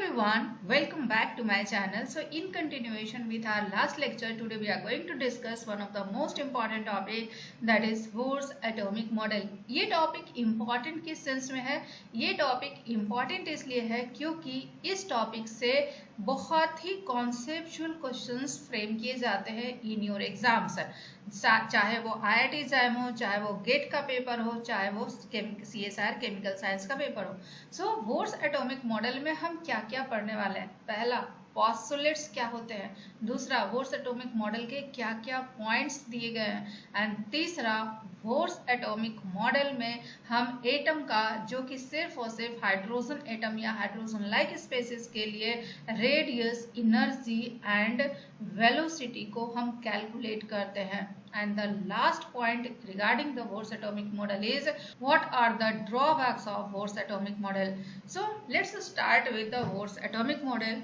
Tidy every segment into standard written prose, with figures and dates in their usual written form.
everyone, welcome back to my channel. So in continuation with our last lecture, today we are going to discuss one of the most important topic, that is Bohr's atomic model. ये topic important किस sense में है? ये topic important इसलिए है क्योंकि इस topic से बहुत ही कॉन्सेप्चुअल क्वेश्चंस फ्रेम किए जाते हैं इन योर एग्जाम्स, चाहे वो IIT एग्जाम हो, चाहे वो गेट का पेपर हो, चाहे वो CSIR केमिकल साइंस का पेपर हो। सो बोर्स एटॉमिक मॉडल में हम क्या क्या पढ़ने वाले हैं? पहला, पोस्टुलेट्स क्या होते हैं। दूसरा, बोर्स एटॉमिक मॉडल के क्या क्या पॉइंट्स दिए गए हैं। एंड तीसरा, बोर्स एटॉमिक मॉडल में हम एटम का, जो कि सिर्फ और सिर्फ हाइड्रोजन एटम या हाइड्रोजन लाइक स्पेसिस के लिए रेडियस, एनर्जी एंड वेलोसिटी को हम कैलकुलेट करते हैं। And the last point regarding the Bohr's atomic model is what are the drawbacks of Bohr's atomic model. So let's start with the Bohr's atomic model.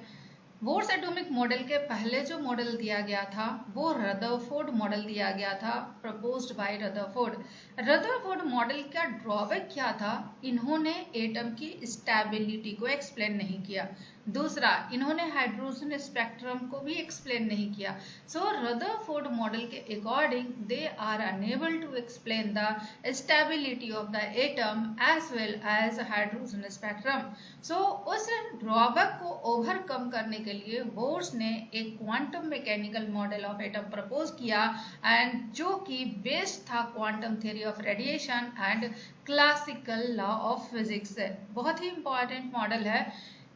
Bohr's atomic model के पहले जो model दिया गया था वो Rutherford model दिया गया था, proposed by Rutherford. Rutherford model का ड्रॉबैक क्या था? इन्होंने एटम की स्टेबिलिटी को एक्सप्लेन नहीं किया। दूसरा, इन्होंने हाइड्रोजन स्पेक्ट्रम को भी एक्सप्लेन नहीं किया। सो रदरफोर्ड मॉडल के according they are unable to explain the stability of the atom as well as hydrogen spectrum. So उस ड्रॉबैक को ओवरकम करने के लिए बोर्स ने एक quantum mechanical model of atom propose किया, एंड जो कि बेस्ड था quantum theory of radiation and classical law of physics. बहुत ही इंपॉर्टेंट मॉडल है।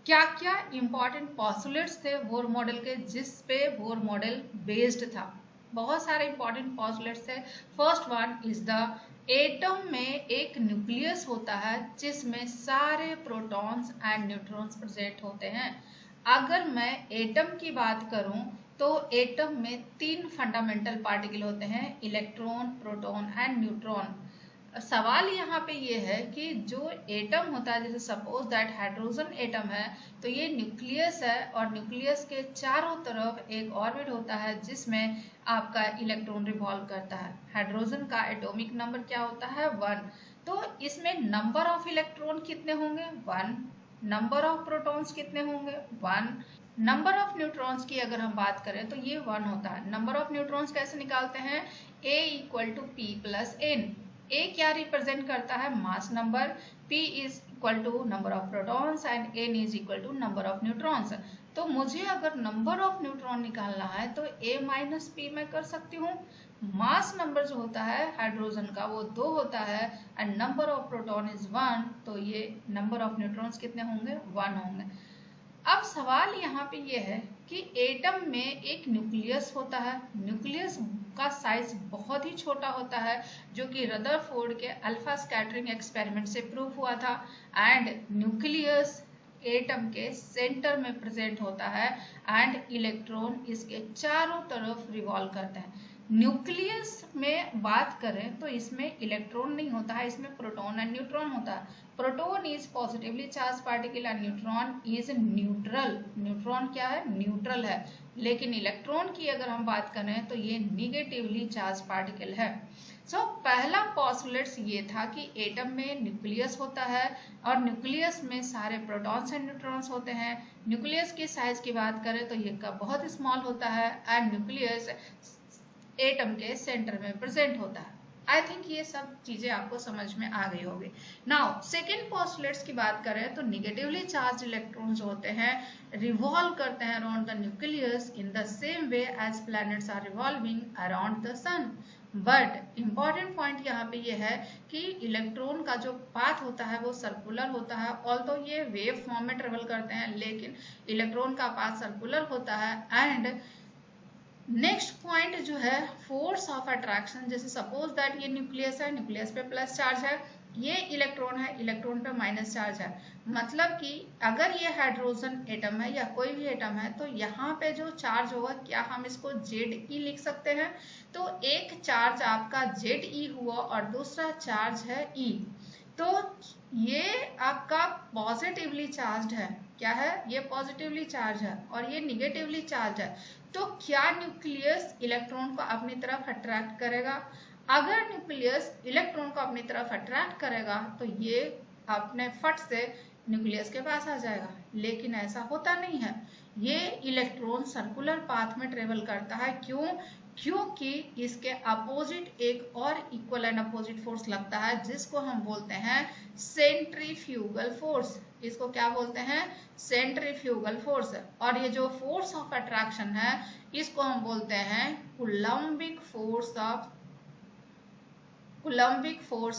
क्या क्या इंपॉर्टेंट पोस्टुलेट्स थे बोर मॉडल के जिस पे बोर मॉडल बेस्ड था? बहुत सारे इंपॉर्टेंट पोस्टुलेट्स थे। First one is the atom में एक न्यूक्लियस होता है जिसमें सारे प्रोटॉन्स एंड न्यूट्रॉन्स प्रेजेंट होते हैं। अगर मैं एटम की बात करूं तो एटम में 3 फंडामेंटल पार्टिकल होते हैं, इलेक्ट्रॉन, प्रोटॉन एंड न्यूट्रॉन। सवाल यहाँ पे ये है कि जो एटम होता है, जैसे सपोज दैट हाइड्रोजन एटम है, तो ये न्यूक्लियस है और न्यूक्लियस के चारों तरफ एक ऑर्बिट होता है जिसमें आपका इलेक्ट्रॉन रिवॉल्व करता है। हाइड्रोजन का एटॉमिक नंबर क्या होता है? 1। तो इसमें नंबर ऑफ इलेक्ट्रॉन कितने होंगे? 1। नंबर ऑफ प्रोटॉन्स कितने होंगे? 1। नंबर ऑफ न्यूट्रॉन्स की अगर हम बात करें तो ये 1 होता है। नंबर ऑफ न्यूट्रॉन्स कैसे निकालते हैं? A = P + N। A क्या रिप्रेजेंट करता है? Mass number. P is equal to number of protons and N is equal to number of neutrons. तो मुझे अगर नंबर ऑफ न्यूट्रॉन निकालना है तो A - P मैं कर सकती हूँ। मास नंबर जो होता है हाइड्रोजन का वो 2 होता है and number of proton is 1, तो ये नंबर ऑफ न्यूट्रॉन्स कितने होंगे? 1 होंगे। अब सवाल यहाँ पे ये है कि एटम में एक न्यूक्लियस होता है। न्यूक्लियस का साइज बहुत ही छोटा होता है, जो कि रदरफोर्ड के अल्फा स्कैटरिंग एक्सपेरिमेंट से प्रूव हुआ था। एंड न्यूक्लियस एटम के सेंटर में प्रेजेंट होता है एंड इलेक्ट्रॉन इसके चारों तरफ रिवॉल्व करते हैं। न्यूक्लियस में बात करें तो इसमें इलेक्ट्रॉन नहीं होता है, इसमें प्रोटॉन एंड न्यूट्रॉन होता है। Proton is positively charge particle and neutron is neutral. Neutron क्या है? न्यूट्रल है। लेकिन इलेक्ट्रॉन की अगर हम बात करें तो ये निगेटिवली चार्ज पार्टिकल है। सो पहला पोस्टुलेट्स ये था कि एटम में न्यूक्लियस होता है और न्यूक्लियस में सारे प्रोटॉन्स एंड न्यूट्रॉन्स होते हैं। न्यूक्लियस की साइज की बात करें तो ये बहुत स्मॉल होता है एंड न्यूक्लियस एटम के सेंटर में प्रेजेंट होता है। आई थिंक ये सब चीजें आपको समझ में आ गई होगी। नाउ सेकेंड पोस्टुलेट्स की बात करें तो निगेटिवली चार्ज इलेक्ट्रॉन जो होते हैं रिवॉल्व करते हैं around the nucleus in the same way as planets are revolving around the sun. But important point यहाँ पे ये है कि इलेक्ट्रॉन का जो पाथ होता है वो सर्कुलर होता है। ऑल्दो ये वेव फॉर्म में ट्रेवल करते हैं लेकिन इलेक्ट्रॉन का पाथ सर्कुलर होता है। एंड नेक्स्ट पॉइंट जो है फोर्स ऑफ अट्रैक्शन, जैसे सपोज दैट ये न्यूक्लियस है, न्यूक्लियस पे प्लस चार्ज है, ये इलेक्ट्रॉन है, इलेक्ट्रॉन पे माइनस चार्ज है। मतलब कि अगर ये हाइड्रोजन एटम है या कोई भी एटम है तो यहाँ पे जो चार्ज होगा, क्या हम इसको ZE लिख सकते हैं? तो एक चार्ज आपका ZE हुआ और दूसरा चार्ज है E। तो ये आपका पॉजिटिवली चार्ज है। क्या है? ये पॉजिटिवली चार्ज है और ये निगेटिवली चार्ज है। तो क्या न्यूक्लियस इलेक्ट्रॉन को अपनी तरफ अट्रैक्ट करेगा? अगर न्यूक्लियस इलेक्ट्रॉन को अपनी तरफ अट्रैक्ट करेगा तो ये अपने फट से न्यूक्लियस के पास आ जाएगा। लेकिन ऐसा होता नहीं है, ये इलेक्ट्रॉन सर्कुलर पाथ में ट्रेवल करता है। क्यों? क्योंकि इसके अपोजिट एक और इक्वल एंड अपोजिट फोर्स लगता है, जिसको हम बोलते हैं सेंट्रीफ्यूगल फोर्स। इसको क्या बोलते हैं? Centrifugal force. और ये जो फोर्स ऑफ अट्रैक्शन है, इसको हम बोलते हैं कूलम्बिक फोर्स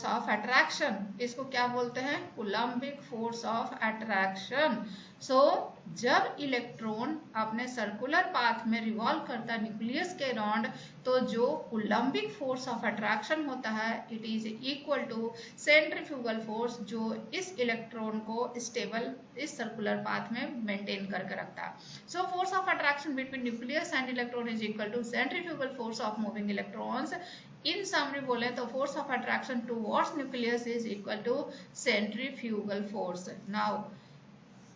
ऑफ अट्रैक्शन। इसको क्या बोलते हैं? Coulombic force of attraction. So जब इलेक्ट्रॉन अपने सर्कुलर पाथ में रिवॉल्व करता है न्यूक्लियस के अराउंड, तो जो कूलम्बिक फोर्स ऑफ अट्रैक्शन होता है, it is equal to centrifugal force, जो इस इलेक्ट्रॉन को स्टेबल इस सर्कुलर पाथ में मेंटेन करके रखता है। So force of attraction between nucleus and electron is equal to centrifugal force of moving electrons. In summary बोले तो force of attraction towards nucleus is equal to centrifugal force. Now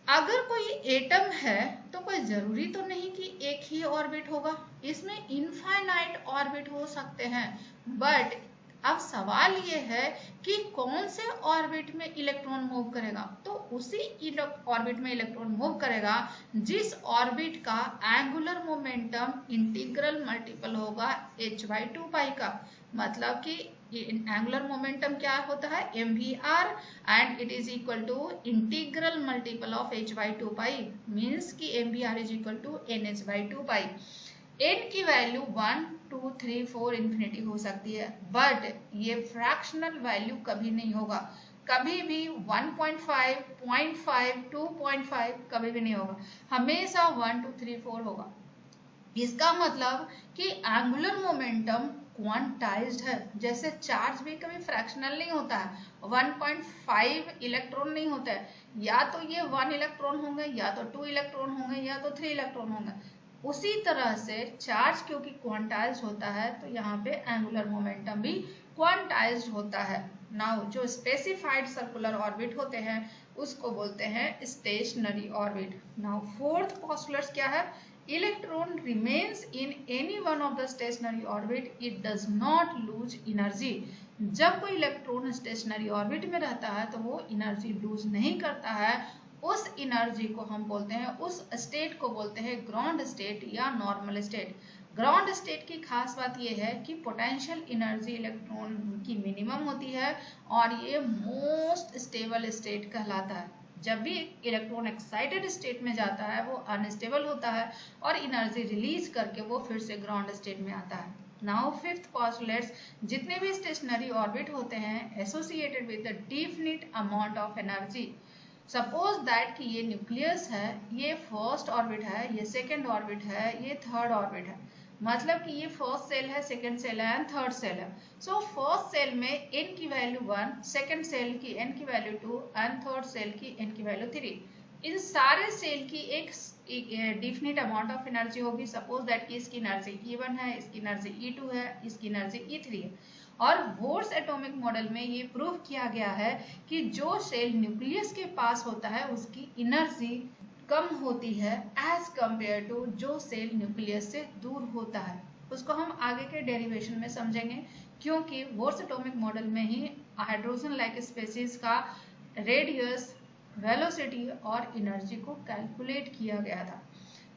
अगर कोई atom है तो कोई जरूरी तो नहीं कि एक ही ऑर्बिट होगा, इसमें इनफाइनाइट ऑर्बिट हो सकते हैं। बट अब सवाल ये है कि कौन से ऑर्बिट में इलेक्ट्रॉन मूव करेगा। तो उसी ऑर्बिट में इलेक्ट्रॉन मूव करेगा जिस ऑर्बिट का एंगुलर मोमेंटम इंटीग्रल मल्टीपल होगा h/2 पाई का। मतलब कि एंगुलर मोमेंटम क्या होता है? mvr, and it is equal to integral multiple of h/2 pi, means कि mvr is equal to nh/2 pi. n की वैल्यू 1, 2, 3, 4 इंफिनिटी हो सकती है, बट ये फ्रैक्शनल वैल्यू कभी नहीं होगा। कभी भी 1.5, 0.5, 2.5 कभी भी नहीं होगा, हमेशा 1, 2, 3, 4 होगा। इसका मतलब कि एंगुलर मोमेंटम क्वांटाइज्ड है। जैसे चार्ज भी कभी फ्रैक्शनल नहीं होता है, 1.5 इलेक्ट्रॉन नहीं होता है, या तो ये 1 इलेक्ट्रॉन होंगे, या तो 2 इलेक्ट्रॉन होंगे, या तो 3 इलेक्ट्रॉन होंगे। उसी तरह से चार्ज क्योंकि क्वांटाइज्ड होता है, तो यहाँ पे एंगुलर मोमेंटम भी क्वांटाइज्ड होता है। नाउ जो स्पेसिफाइड सर्कुलर ऑर्बिट होते हैं उसको बोलते हैं stationery orbit. Now fourth postulate क्या है? Electron remains in any one of the stationary orbit. It does not lose energy. जब कोई इलेक्ट्रॉन स्टेशनरी ऑर्बिट में रहता है तो वो एनर्जी लूज नहीं करता है। उस एनर्जी को हम बोलते हैं, उस स्टेट को बोलते हैं ग्राउंड स्टेट या नॉर्मल स्टेट। ग्राउंड स्टेट की खास बात यह है कि पोटेंशियल एनर्जी इलेक्ट्रॉन की मिनिमम होती है और ये मोस्ट स्टेबल स्टेट कहलाता है। जब भी इलेक्ट्रॉन एक्साइटेड स्टेट में जाता है वो अनस्टेबल होता है और एनर्जी रिलीज करके वो फिर से ग्राउंड स्टेट में आता है। नाउ फिफ्थ पोस्टुलेट्स, जितने भी स्टेशनरी ऑर्बिट होते हैं associated with the definite amount of energy. Suppose that कि ये न्यूक्लियस है, ये फर्स्ट ऑर्बिट है, ये सेकेंड ऑर्बिट है, ये थर्ड ऑर्बिट है। मतलब कि ये फर्स्ट सेल है, सेकेंड सेल है एंड थर्ड सेल है। सो फर्स्ट सेल में n की वैल्यू 1, सेकेंड सेल की n की वैल्यू 2 एंड थर्ड सेल की n की वैल्यू 3। इन सारे सेल की एक डिफिनिट अमाउंट ऑफ एनर्जी होगी। सपोज दैट कि इसकी एनर्जी E1 है, इसकी एनर्जी E2 है, इसकी एनर्जी E3 है। और बोर्स एटॉमिक मॉडल में ये प्रूव किया गया है कि जो सेल न्यूक्लियस के पास होता है उसकी एनर्जी कम होती है एज कंपेयर टू जो सेल न्यूक्लियस से दूर होता है। उसको हम आगे के डेरिवेशन में समझेंगे, क्योंकि बोर्स एटॉमिक मॉडल में ही हाइड्रोजन लाइक स्पेसीज का रेडियस, वेलोसिटी और एनर्जी को कैलकुलेट किया गया था।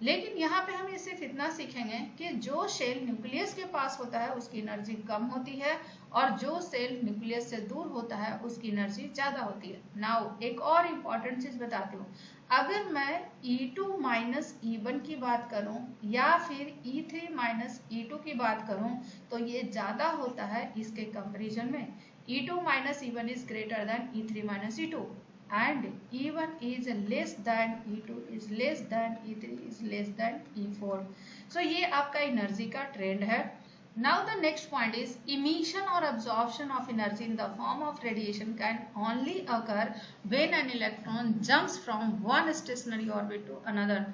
लेकिन यहाँ पे हम सिर्फ इतना सीखेंगे कि जो सेल न्यूक्लियस के पास होता है उसकी एनर्जी कम होती है और जो सेल न्यूक्लियस से दूर होता है उसकी एनर्जी ज्यादा होती है। नाउ एक और इम्पॉर्टेंट चीज बताती हूँ, अगर मैं E2 माइनस E1 की बात करूं या फिर E3 माइनस E2 की बात करूं तो ये ज्यादा होता है इसके कंपैरिजन में। E2 minus E1 is greater than E3 minus E2 and E1 is less than E2 is less than E3 is less than E4. So ये आपका एनर्जी का ट्रेंड है। Now the next point is emission or absorption of energy in the form of radiation can only occur when an electron jumps from one stationary orbit to another.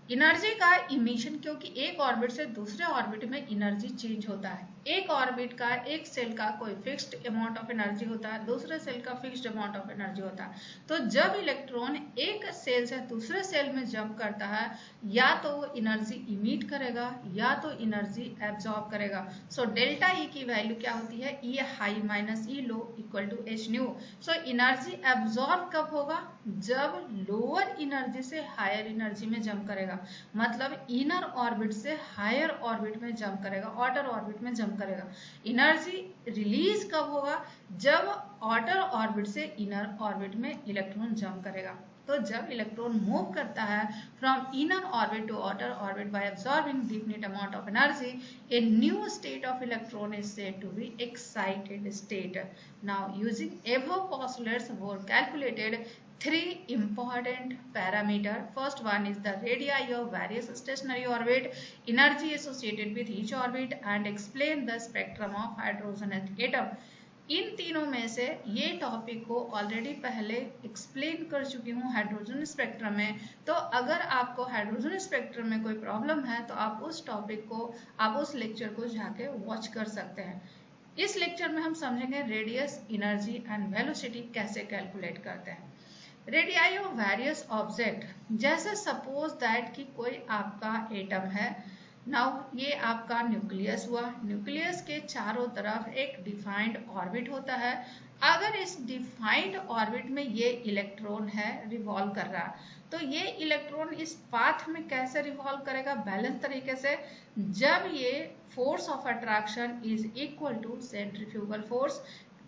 Energy का emission, क्योंकि एक orbit से दूसरे orbit में energy change होता है। एक orbit का, एक सेल का कोई फिक्स्ड अमाउंट ऑफ एनर्जी होता है, दूसरे सेल का फिक्स्ड अमाउंट ऑफ एनर्जी होता है। तो जब इलेक्ट्रॉन एक सेल से दूसरे सेल में जंप करता है, या तो वो एनर्जी इमिट करेगा या तो एनर्जी एब्जॉर्ब करेगा। सो डेल्टा ई की वैल्यू क्या होती है? E high minus E low equal to H nu. So energy absorb कब होगा? जब लोअर एनर्जी से हायर एनर्जी में जंप करेगा, मतलब इनर ऑर्बिट से हायर ऑर्बिट में जंप करेगा, आउटर ऑर्बिट में जंप करेगा। एनर्जी रिलीज कब होगा? जब आउटर ऑर्बिट से इनर ऑर्बिट में इलेक्ट्रॉन जंप करेगा। तो जब इलेक्ट्रॉन मूव करता है from inner orbit to outer orbit by absorbing definite amount of energy, a new state of electron is said to be excited state. Now using above postulates were calculated three important parameter. First one is the radii of various stationary orbit, energy associated with each orbit, and explain the spectrum of hydrogen atom. इन तीनों में से ये topic को already पहले explain कर चुकी हूँ hydrogen spectrum में। तो अगर आपको हाइड्रोजन स्पेक्ट्रम में कोई प्रॉब्लम है तो आप उस टॉपिक को, आप उस लेक्चर को जाके वॉच कर सकते हैं। इस लेक्चर में हम समझेंगे रेडियस, एनर्जी एंड वेलोसिटी कैसे कैलकुलेट करते हैं। रेडियाई ऑफ वेरियस ऑब्जेक्ट, जैसे सपोज दैट कि कोई आपका एटम है। नाउ ये आपका न्यूक्लियस हुआ, न्यूक्लियस के चारों तरफ एक डिफाइंड ऑर्बिट होता है। अगर इस डिफाइंड ऑर्बिट में ये इलेक्ट्रॉन है रिवॉल्व कर रहा, तो ये इलेक्ट्रॉन इस पाथ में कैसे रिवॉल्व करेगा? बैलेंस तरीके से। जब ये force of attraction is equal to centrifugal force,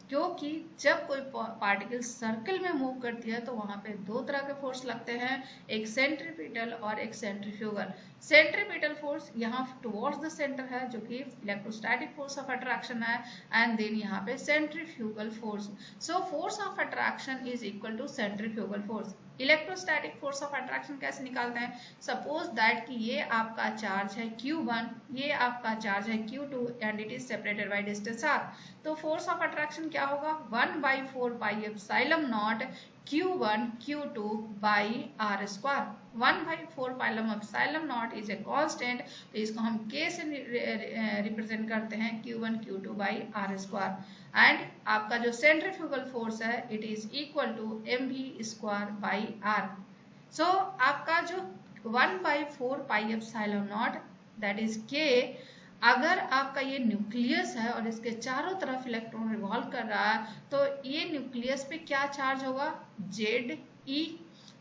क्योंकि जब कोई पार्टिकल सर्कल में मूव करती है तो वहां पे दो तरह के फोर्स लगते हैं, एक सेंट्रीपिटल और एक सेंट्रीफ्यूगल। सेंट्रीपिटल फोर्स यहाँ टुवर्ड्स द सेंटर है जो कि इलेक्ट्रोस्टैटिक फोर्स ऑफ अट्रैक्शन है, एंड देन यहाँ पे centrifugal force. So force of attraction is equal to centrifugal force. Electrostatic force of attraction कैसे निकालते हैं? सपोज दैट कि ये आपका चार्ज है Q1, ये आपका चार्ज है Q2 and it is separated by distance r। तो फोर्स ऑफ अट्रैक्शन क्या होगा? 1/4 pi epsilon not Q1 Q2 by r square. 1/4 phylum epsilon not is a constant, तो इसको हम K से रिप्रेजेंट करते हैं Q1 Q2 by r square. And आपका जो सेंट्रीफ्यूगल फोर्स है it is equal to mv square by r। So आपका जो 1/4 pi epsilon naught that is K, अगर आपका ये न्यूक्लियस है और इसके चारों तरफ इलेक्ट्रॉन रिवॉल्व कर रहा है तो ये न्यूक्लियस पे क्या चार्ज होगा? ZE।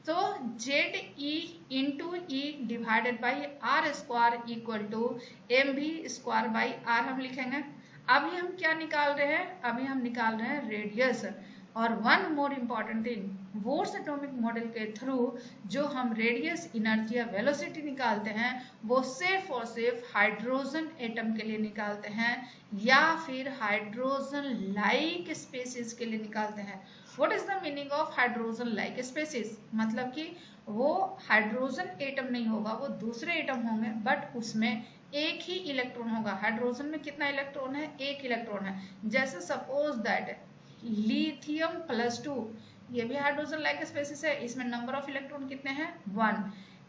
तो ZE into E divided by R square equal to mv square by R हम लिखेंगे। अभी हम क्या निकाल रहे हैं? अभी हम निकाल रहे हैं रेडियस। और one more important thing, Bohr's atomic model के थ्रू जो हम रेडियस, एनर्जी या वेलोसिटी निकालते हैं वो सिर्फ और सिर्फ हाइड्रोजन एटम के लिए निकालते हैं या फिर हाइड्रोजन लाइक स्पेसिस के लिए निकालते हैं। What is the meaning of hydrogen like species? मतलब कि वो हाइड्रोजन एटम नहीं होगा, वो दूसरे एटम होंगे बट उसमें एक ही इलेक्ट्रॉन होगा। हाइड्रोजन में कितना इलेक्ट्रॉन है? एक इलेक्ट्रॉन है। जैसे सपोज दैट लिथियम +2, ये भी हाइड्रोजन लाइक स्पेसिस है, इसमें नंबर ऑफ इलेक्ट्रॉन कितने हैं? 1।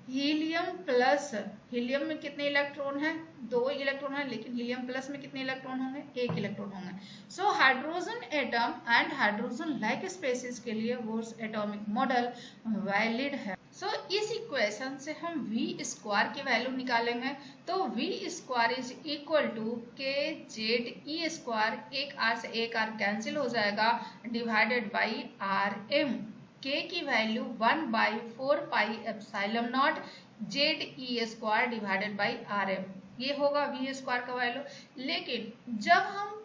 हीलियम में कितने इलेक्ट्रॉन हैं? 2 इलेक्ट्रॉन है, लेकिन हीलियम प्लस में कितने इलेक्ट्रॉन होंगे? 1 इलेक्ट्रॉन होंगे। So hydrogen atom and hydrogen like species के लिए बोर्स एटॉमिक मॉडल वैलिड है। सो इस इक्वेशन से हम V स्क्वायर की वैल्यू निकालेंगे। तो V square is equal to KZE square, एक R से एक R कैंसिल हो जाएगा, डिवाइडेड बाई RM। K की value 1/4 pi epsilon naught ZE square divided by RM, ये होगा V स्क्वायर का वैल्यू। लेकिन जब हम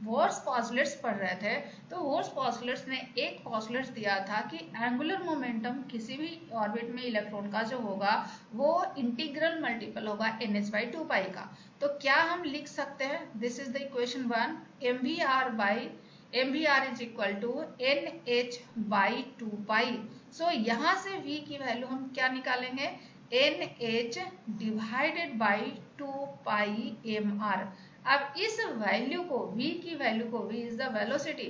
वॉर्स पॉस्टुलेट्स पढ़ रहे थे तो वॉर्स पॉस्टुलेट्स ने एक पॉस्टुलेट्स दिया था कि एंगुलर मोमेंटम किसी भी ऑर्बिट में इलेक्ट्रॉन का जो होगा वो इंटीग्रल मल्टीपल होगा NH/2 पाई का। तो क्या हम लिख सकते हैं? This is the equation 1, MVR is equal to NH/2 pi. So यहाँ से V की वैल्यू हम क्या निकालेंगे? NH divided by 2 pi MR। अब इस वैल्यू को, V की वैल्यू को, V इज द वेलोसिटी,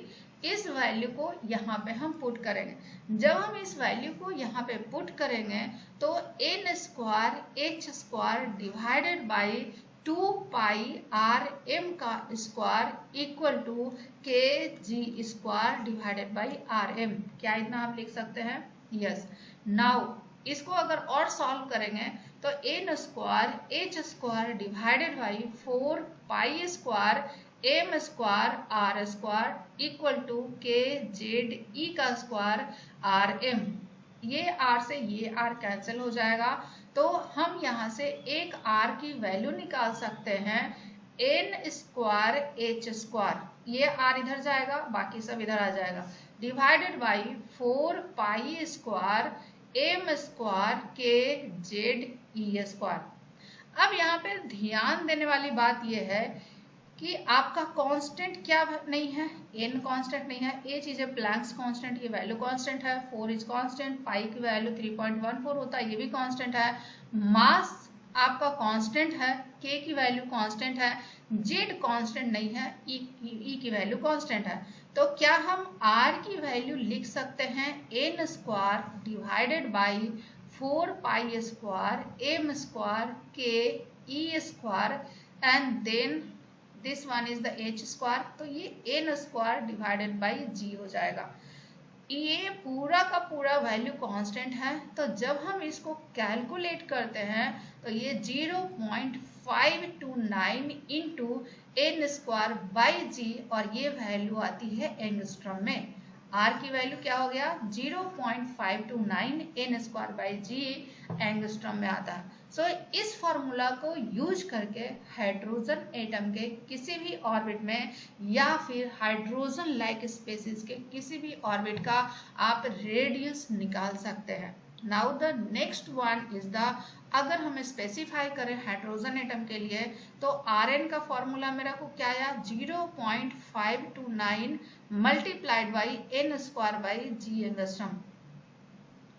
इस वैल्यू को यहाँ पे हम पुट करेंगे। जब हम इस वैल्यू को यहाँ पे पुट करेंगे तो N square H square divided by 2 pi RM का square equal to KG square divided by RM। क्या इतना आप लिख सकते हैं? यस। नाउ इसको अगर और सॉल्व करेंगे तो N square H square divided by 4 pi square M square R square equal to KZE का स्क्वायर RM। ये r से ये r कैंसिल हो जाएगा, तो हम यहाँ से एक r की वैल्यू निकाल सकते हैं n स्क्वायर h स्क्वायर, ये r इधर जाएगा, बाकी सब इधर आ जाएगा, divided by 4 pi square m square के जेड ई स्क्वायर। अब यहाँ पे ध्यान देने वाली बात यह है कि आपका कांस्टेंट क्या नहीं है, n कांस्टेंट नहीं है, ये चीजें प्लैंक्स कांस्टेंट की वैल्यू कांस्टेंट है, 4 इज कांस्टेंट, पाई की वैल्यू 3.14 होता है, ये भी कांस्टेंट है, मास आपका कांस्टेंट है, k की वैल्यू कांस्टेंट है, z कांस्टेंट नहीं है, e की वैल्यू कांस्टेंट है। तो क्या हम r की वैल्यू लिख सकते हैं n square divided by 4 pi square m square k e square and then this one is the h square, तो ये n square divided by g हो जाएगा। ये पूरा का पूरा वैल्यू कांस्टेंट है, तो जब हम इसको कैलकुलेट करते हैं तो ये 0.529 इंटू एन स्क्वायर बाई जी, और ये वैल्यू आती है एंगस्ट्रॉम में। r की वैल्यू क्या हो गया 0.529 N square by Z angstrom में आता है। सो इस फॉर्मूला को यूज करके हाइड्रोजन एटम के किसी भी ऑर्बिट में या फिर हाइड्रोजन लाइक स्पेसिस के किसी भी ऑर्बिट का आप रेडियस निकाल सकते हैं। Now the next one is the, अगर हम स्पेसिफाई करें हाइड्रोजन एटम के लिए तो Rn का फॉर्मूला मेरा को क्या आया 0.529 multiplied by N square by Z angstrom.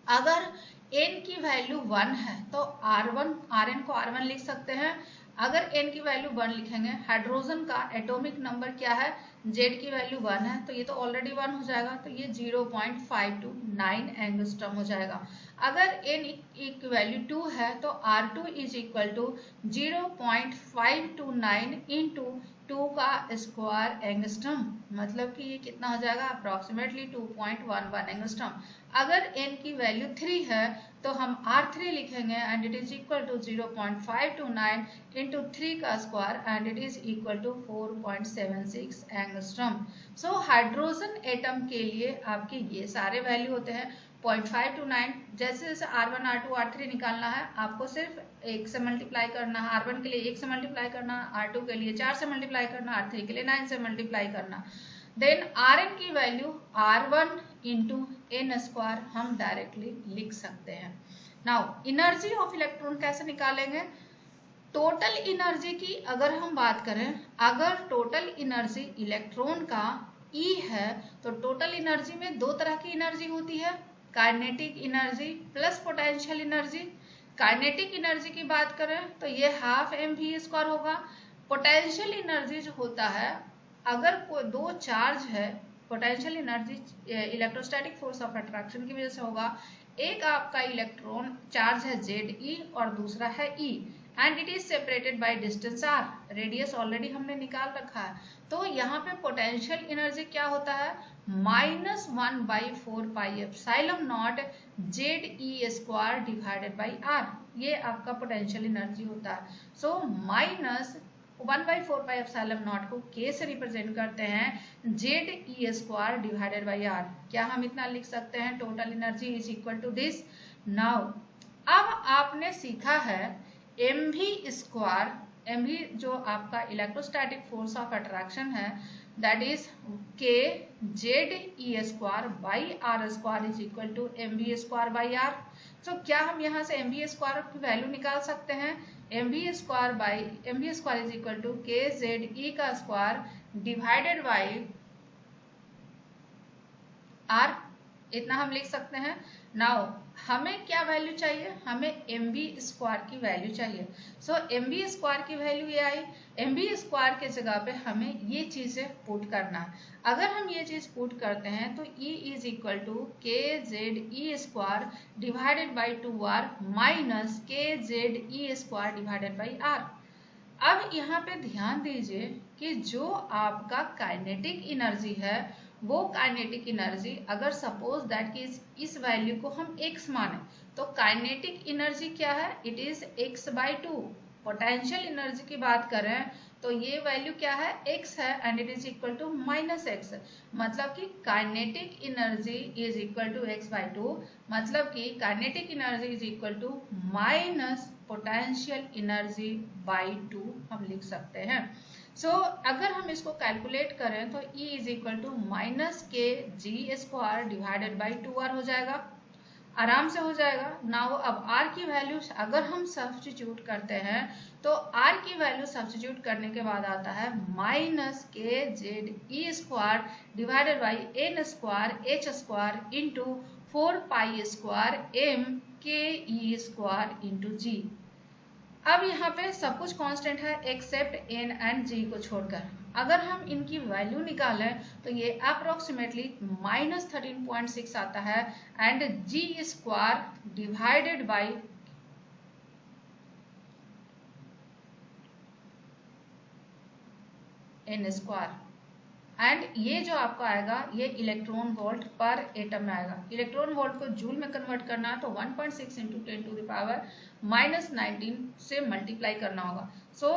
अगर n की वैल्यू 1 है तो Rn को R1 लिख सकते हैं। अगर n की वैल्यू 1 लिखेंगे, हाइड्रोजन का एटॉमिक नंबर क्या है, z की वैल्यू 1 है, तो ये तो ऑलरेडी 1 हो जाएगा, तो ये 0.529 एंगस्ट्रॉम हो जाएगा। अगर n की वैल्यू 2 है तो R2 is equal to 0.529 into 2 का स्क्वायर एंगस्ट्रॉम, मतलब कि ये कितना हो जाएगा अप्रोक्सीमेटली 2.11 एंगस्ट्रॉम। अगर n की वैल्यू 3 है तो हम R3 लिखेंगे and it is equal to 0.529 into 3 का square and it is equal to 4.76 angstrom. So hydrogen atom के लिए आपके ये सारे वैल्यू होते हैं 0.529। जैसे जैसे R1 R2 R3 निकालना है, आपको सिर्फ 1 से मल्टीप्लाई करना है, R1 के लिए 1 से मल्टीप्लाई करना, R2 के लिए 4 से मल्टीप्लाई करना, R3 के लिए 9 से मल्टीप्लाई करना। देन Rn की value R1 into N square हम डायरेक्टली लिख सकते हैं। नाउ एनर्जी ऑफ इलेक्ट्रॉन कैसे निकालेंगे, टोटल एनर्जी की अगर हम बात करें, अगर टोटल एनर्जी इलेक्ट्रॉन का E है तो टोटल एनर्जी में दो तरह की एनर्जी होती है, kinetic energy plus potential energy. Kinetic energy की बात करें तो ये हाफ mv² होगा। पोटेंशियल एनर्जी जो होता है, अगर कोई दो चार्ज है, potential energy electrostatic force of attraction की वजह से होगा। एक आपका इलेक्ट्रॉन चार्ज है Ze और दूसरा है E and it is separated by distance r, radius already हमने निकाल रखा है। तो यहाँ पे पोटेंशियल एनर्जी क्या होता है -1/4 pi epsilon not Ze² divided by r, ये आपका पोटेंशियल एनर्जी होता है। सो -1/4 पाई एप्सिलॉन नॉट को k से रिप्रेजेंट करते हैं Ze² डिवाइडेड बाई r। क्या हम इतना लिख सकते हैं, total energy is equal to this. Now अब आपने सीखा है mv², mv जो आपका इलेक्ट्रोस्टैटिक फोर्स ऑफ अट्रैक्शन है, that is k Ze² by r² is equal to mv² by r। So क्या हम यहाँ से mv² की वैल्यू निकाल सकते हैं, mv² is equal to k Ze का स्क्वायर डिवाइडेड बाई r, इतना हम लिख सकते हैं। नाउ हमें क्या वैल्यू चाहिए, हमें mv² की वैल्यू चाहिए। सो mv² की वैल्यू ये आई, mv² के जगह पे हमें ये चीजें पुट करना है। अगर हम ये चीज पुट करते हैं तो E is equal to kZe² divided by 2r minus kZe² divided by r। अब यहाँ पे ध्यान दीजिए कि जो आपका काइनेटिक एनर्जी है, वो काइनेटिक एनर्जी अगर सपोज दैट कि इस वैल्यू को हम x माने तो काइनेटिक एनर्जी क्या है, it is x/2। Potential energy की बात करें तो ये वैल्यू क्या है, x है, and it is equal to -x, मतलब कि kinetic energy is equal to x/2, मतलब कि kinetic energy is equal to minus potential energy by 2 हम लिख सकते हैं। सो अगर हम इसको कैलकुलेट करें तो E is equal to -kg² divided by 2r हो जाएगा, आराम से हो जाएगा। नाउ अब r की वैल्यू अगर हम सब्स्टिट्यूट करते हैं तो r की वैल्यू सब्स्टिट्यूट करने के बाद आता है -kze² divided by n² into 4π² mke² अब यहाँ पे सब कुछ कांस्टेंट है एक्सेप्ट n एंड g को छोड़कर। अगर हम इनकी वैल्यू निकालें तो ये अप्रोक्सीमेटली -13.6 आता है, and g² divided by n², and ये जो आपका आएगा ये इलेक्ट्रॉन वोल्ट पर एटम में आएगा। इलेक्ट्रॉन वोल्ट को जूल में कन्वर्ट करना है तो 1.6 × 10⁻⁻19 से मल्टीप्लाई करना होगा। सो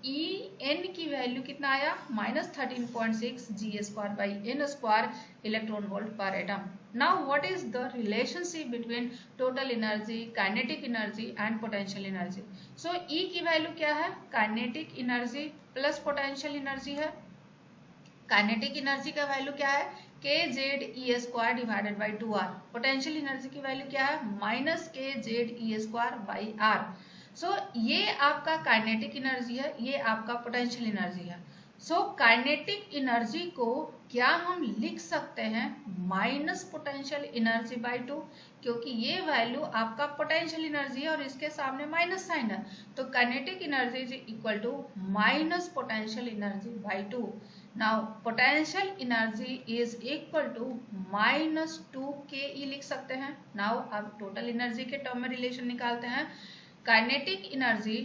En की वैल्यू कितना आया, -13.6 g² by n² electron volt per atom. Now what is the relationship between total energy, kinetic energy and potential energy. So E की वैल्यू क्या है, kinetic energy plus potential energy है। Kinetic energy का value क्या है, kZe² divided by 2r। Potential energy की value क्या है, -kZe² बाई r। सो ये आपका काइनेटिक एनर्जी है, ये आपका पोटेंशियल एनर्जी है। सो काइनेटिक एनर्जी को क्या हम लिख सकते हैं, माइनस पोटेंशियल एनर्जी बाई 2, क्योंकि ये वैल्यू आपका पोटेंशियल एनर्जी है और इसके सामने माइनस साइन है, तो kinetic energy is equal to minus potential energy by 2। Now potential energy is equal to -2ke लिख सकते हैं। नाउ अब टोटल एनर्जी के टर्म में रिलेशन निकालते हैं। Kinetic energy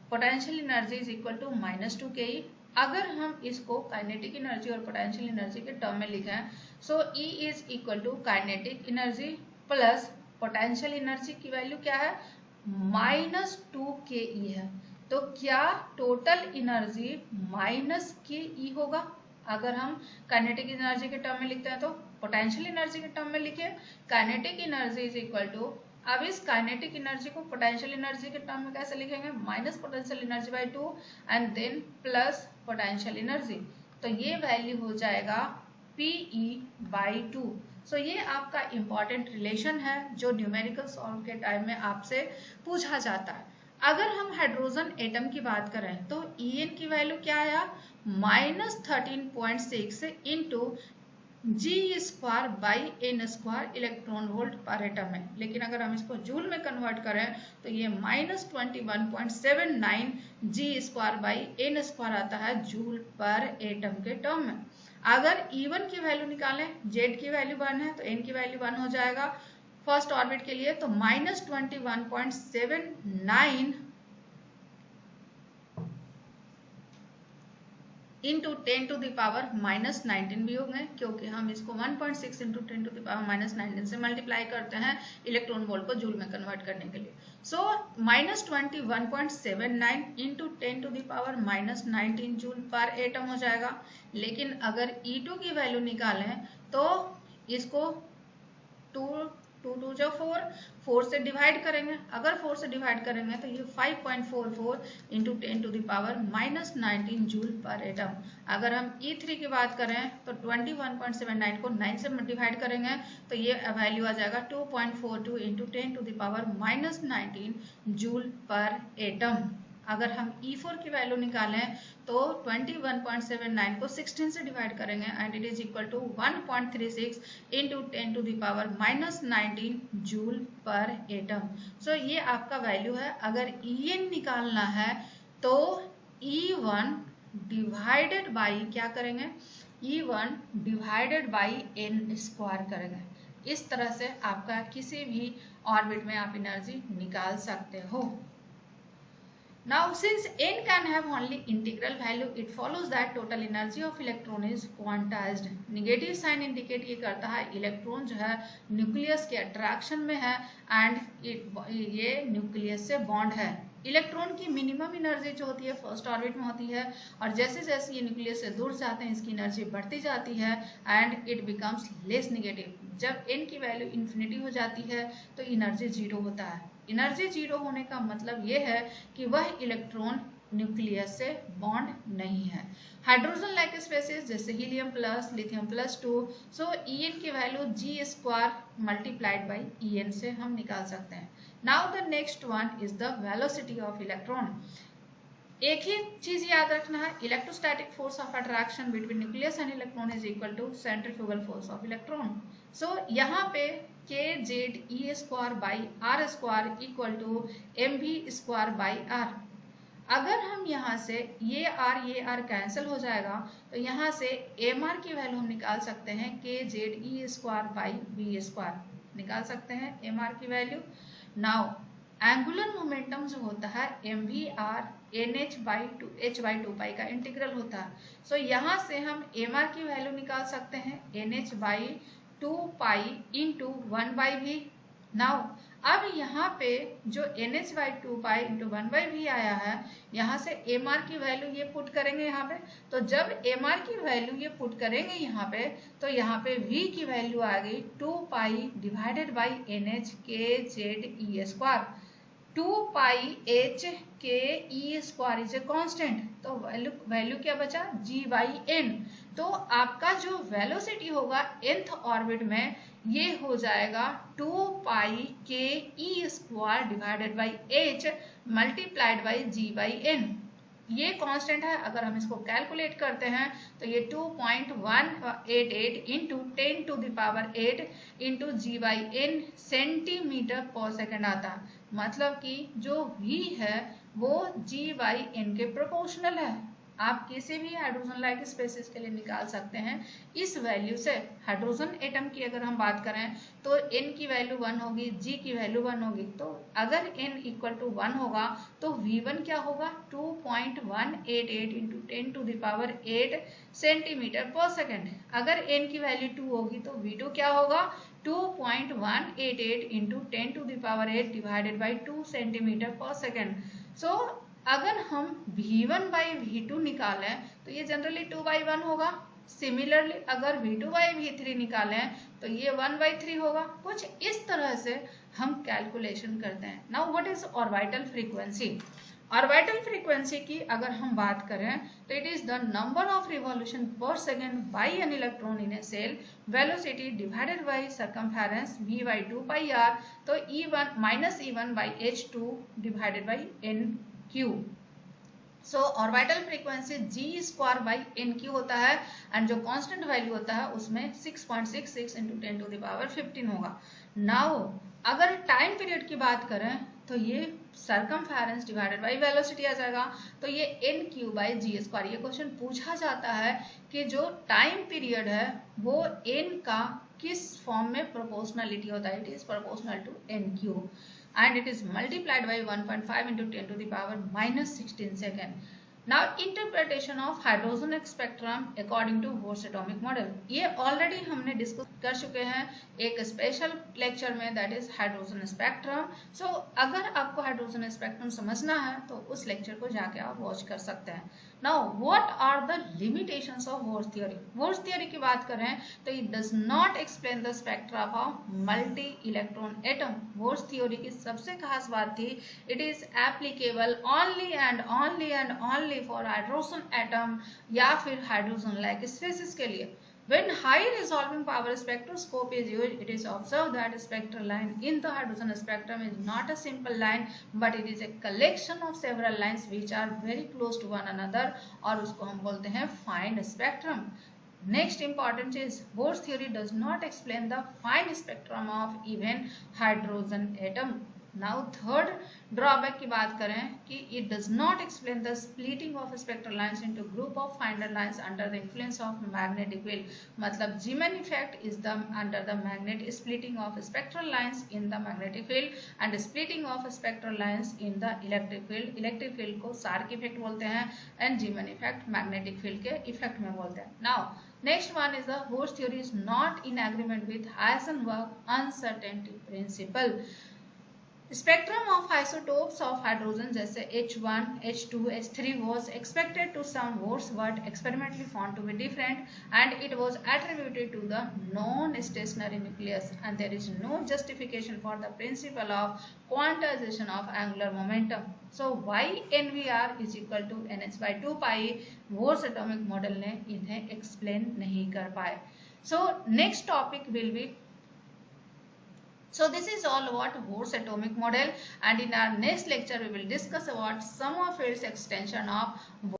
potential energy is equal to -2ke। अगर हम इसको काइनेटिक एनर्जी और पोटेंशियल एनर्जी के टर्म में लिखें, so E is equal to kinetic energy plus potential energy की वैल्यू क्या है, -2ke है। तो क्या टोटल एनर्जी -ke होगा। अगर हम काइनेटिक एनर्जी के टर्म में लिखते हैं तो पोटेंशियल एनर्जी के टर्म में लिखिए, kinetic energy is equal to, अब इस काइनेटिक एनर्जी को पोटेंशियल एनर्जी के टर्म में कैसे लिखेंगे, minus potential energy by 2 and then plus potential energy, तो ये वैल्यू हो जाएगा Pe बाई 2। सो ये आपका इंपॉर्टेंट रिलेशन है जो न्यूमेरिकल सॉल्व के टाइम में आपसे पूछा जाता है। अगर हम हाइड्रोजन एटम की बात करें तो En की वैल्यू क्या आया, -13.6 into g² by n² electron volt per atom है। लेकिन अगर हम इसको जूल में कन्वर्ट करें तो ये -21.79 g² बाई n² आता है जूल पर एटम के टर्म में। अगर E1 की वैल्यू निकालें, Z की वैल्यू 1 है तो N की वैल्यू 1 हो जाएगा फर्स्ट ऑर्बिट के लिए, तो -21.79 इंटू 10⁻⁻19 भी होंगे, क्योंकि हम इसको 1.6 इंटू 10⁻⁻19 से मल्टीप्लाई करते हैं इलेक्ट्रॉन वोल्ट को जूल में कन्वर्ट करने के लिए। सो -21.79 इंटू 10⁻⁻19 जूल पर एटम हो जाएगा। लेकिन अगर E2 की वैल्यू निकालें तो इसको 2 जो 4 से डिवाइड करेंगे। अगर 4 से डिवाइड करेंगे तो ये 5.44 इंटू 10⁻⁻19 जूल पर एटम। अगर हम E3 की बात करें तो 21.79 को 9 से डिवाइड करेंगे तो ये वैल्यू आ जाएगा 2.42 इंटू 10⁻⁻19 जूल पर एटम। अगर हम E4 की वैल्यू निकालें तो 21.79 को 16 से डिवाइड करेंगे and it is equal to 1.36 into 10⁻⁻19 joule per atom. So ये आपका वैल्यू है। अगर En निकालना है तो E1 डिवाइडेड बाई क्या करेंगे, E1 डिवाइडेड बाई n² करेंगे। इस तरह से आपका किसी भी ऑर्बिट में आप एनर्जी निकाल सकते हो। Now, since n can have only integral value, it follows that total energy of electron is quantized. Negative sign indicate ये करता है इलेक्ट्रॉन जो है न्यूक्लियस के अट्रैक्शन में है एंड ये न्यूक्लियस से बॉन्ड है। इलेक्ट्रॉन की मिनिमम एनर्जी जो होती है फर्स्ट ऑर्बिट में होती है, और जैसे जैसे ये न्यूक्लियस से दूर जाते हैं इसकी एनर्जी बढ़ती जाती है and it becomes less negative. जब n की वैल्यू इन्फिनिटी हो जाती है तो एनर्जी जीरो होता है। एनर्जी जीरो होने का मतलब ये है कि वह इलेक्ट्रॉन न्यूक्लियस से बॉन्ड नहीं है। हाइड्रोजन लाइक स्पेसिस जैसे helium plus, lithium plus 2, so En की value g² multiplied by En से हम निकाल सकते हैं। Now the next one is the velocity of electron. एक ही चीज याद रखना है, electrostatic force of attraction between nucleus and electron is equal to centrifugal force of electron. So यहाँ पे kZe² by r² equal to mv² by r। अगर हम यहाँ से ये r कैंसिल हो जाएगा तो यहाँ से mr की वैल्यू हम निकाल सकते हैं kZe² बाई v² निकाल सकते हैं mr की वैल्यू। नाउ एंगुलर मोमेंटम जो होता है mvr nh/2 का इंटीग्रल होता है। सो यहाँ से हम mr की वैल्यू निकाल सकते हैं nh/2 इंटू 1/v। नाउ अब यहाँ पे जो nh/2 इंटू 1/v आया है, यहाँ से mr की वैल्यू ये पुट करेंगे यहाँ पे। तो जब mr की वैल्यू ये पुट करेंगे यहाँ पे, तो यहाँ पे v की वैल्यू आ गई 2 divided by nh kZe²। 2 h/k(E² is a constant, तो वैल्यू क्या बचा g/n। तो आपका जो वेलोसिटी होगा nth ऑर्बिट में ये हो जाएगा 2 divided by h multiplied by g/n। ये कांस्टेंट है। अगर हम इसको कैलकुलेट करते हैं तो ये 2.188 इंटू 10⁸ इंटू g/n सेंटीमीटर पर सेकेंड आता है। मतलब कि जो v है वो g/n के प्रोपोर्शनल है। आप किसी भी हाइड्रोजन लाइक स्पेसिस के लिए निकाल सकते हैं इस वैल्यू से। हाइड्रोजन एटम की अगर हम बात करें तो n की वैल्यू 1 होगी, g की वैल्यू 1 होगी। तो अगर n इक्वल टू 1 होगा तो v1 क्या होगा 2.188 इंटू 10⁸ सेंटीमीटर पर सेकेंड। अगर n की वैल्यू 2 होगी तो v2 क्या होगा 2.188 इंटू 10⁸ डिवाइडेड बाई 2 सेंटीमीटर पर सेकेंड। सो अगर हम v1/v2 निकालें तो ये जनरली 2/1 होगा। सिमिलरली अगर v2/v3 निकालें तो ये 1/3 होगा। कुछ इस तरह से हम कैलकुलेशन करते हैं। Now what is orbital frequency. Orbital frequency की अगर हम बात करें तो it is the number of revolution per second by an electron in a shell, velocity divided by circumference v/2πr, तो E1 divided by nq। So orbital frequency g²/nq होता है and जो कांस्टेंट वैल्यू होता है उसमें 6.66 इंटू 10⁻15 होगा। Now अगर time period की बात करें तो ये सर्कमफेरेंस डिवाइडेड बाई वेलोसिटी आ जाएगा। तो ये nq/g²। ये क्वेश्चन पूछा जाता है कि जो टाइम पीरियड है वो n का किस फॉर्म में प्रोपोर्शनलिटी होता है। It is proportional to nq and it is multiplied by 1.5 into 10⁻16 second. Now interpretation of hydrogen spectrum according to Bohr's atomic model। ये ऑलरेडी हमने डिस्कस कर चुके हैं एक स्पेशल लेक्चर में, दैट इज हाइड्रोजन स्पेक्ट्रम। सो अगर आपको हाइड्रोजन स्पेक्ट्रम समझना है तो उस लेक्चर को जाके आप वॉच कर सकते हैं। Now what are the limitations of Bohr's theory. Bohr's theory की बात करें तो it does not explain the spectra of multi electron atom. Bohr's theory की सबसे खास बात थी it is applicable only and only for hydrogen atom या फिर हाइड्रोजन लाइक स्पेसिस के लिए। When high resolving power spectroscope is used, it is observed that spectral line in the hydrogen spectrum is not a simple line, but it is a collection of several lines which are very close to one another, और उसको हम बोलते हैं fine spectrum। Next important is Bohr's theory does not explain the fine spectrum of even hydrogen atom। Now third drawback की बात करें कि it does not explain the splitting of spectral lines into group of finer lines under the influence of magnetic field। मतलब Zeeman effect is the under the magnet splitting of spectral lines in the magnetic field and splitting of spectral lines in the electric field। Electric field को SAARC effect बोलते हैं and Zeeman effect magnetic field के effect में बोलते हैं। Now next one is the Bohr's theory is not in agreement with Heisenberg uncertainty principle। Spectrum of isotopes of hydrogen जैसे H1, H2, H3 was expected to some Wurtz but experimentally found to be different, and it was attributed to the non-stationary nucleus, and there is no justification for the principle of quantization of angular momentum. So why NVR is equal to NH by 2 pi Wurtz atomic model ने इन्हें explain नहीं कर पाए. So next topic will be, so this is all about Wurtz atomic model, and in our next lecture we will discuss about some of its extension of